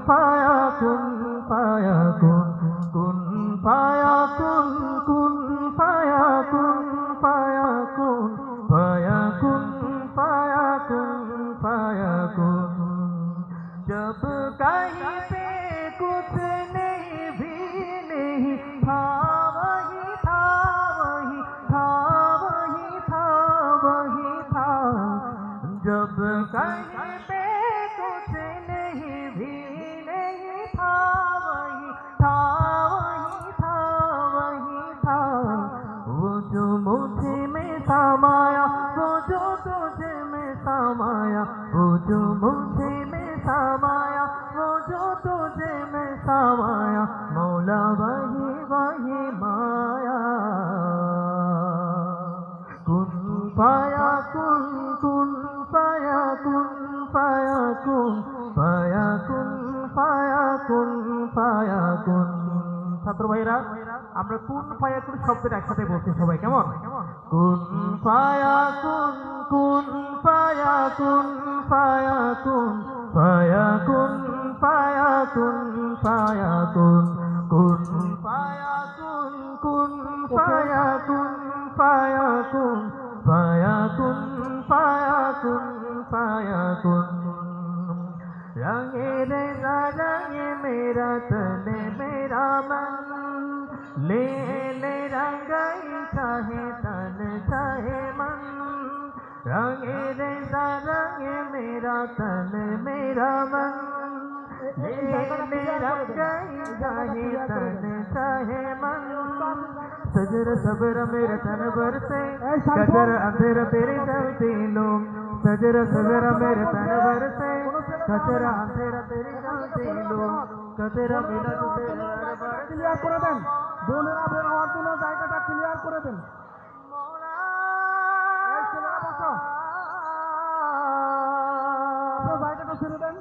ফায়াকুন ফায়াকুন কুন ফায়াকুন কুন ফায়াকুন ফায়াকুন ফায়াকুন ফায়াকুন फायाकुन जब कहीं पे कुछ नहीं भी नहीं था वही था वही था वही था वही था जब कहीं पे कुछ नहीं भी नहीं था वही था वही था वही था वो जो मुझे में समाया वो जो तुझे में समाया वो जो मुझे में समाया वो जो तुझे में समाया मौला वही वही माया कुन फायाकुन कुन फायाकुन फायाकुन फायाकुन फायाकुन फायाकुन ছাত্র ভাইরা আমরা কুন ফায়াকুন শব্দটা একসাথে বলছি সবাই কেমন কুন ফায়াকুন কুন ফায়াকুন ফায়াকুন ফায়াকুন ফায়াকুন ফায়াকুন কুন ফায়াকুন কুন ফায়াকুন ফায়াকুন ফায়াকুন ফায়াকুন ফায়াকুন रंगे रेजा रंगे मेरा तन मेरा मन ले ले रंगाई चाहे तन चाहे मन रंगे रेजा रंगे मेरा तन मेरा मन ले ले रंगाई चाहे तन चाहे मन सजर सबर मेरा तन बरसे कजर अंधेर तेरे चलते लो सजर सजर मेरे तन बरसे कचरा अंधेरा तेरी चलते लो कचरा मिला ক্লিয়ার করে দেন বোনেরা বের হওয়ার জন্য জায়গাটা ক্লিয়ার করে দেন জায়গাটা ছেড়ে দেন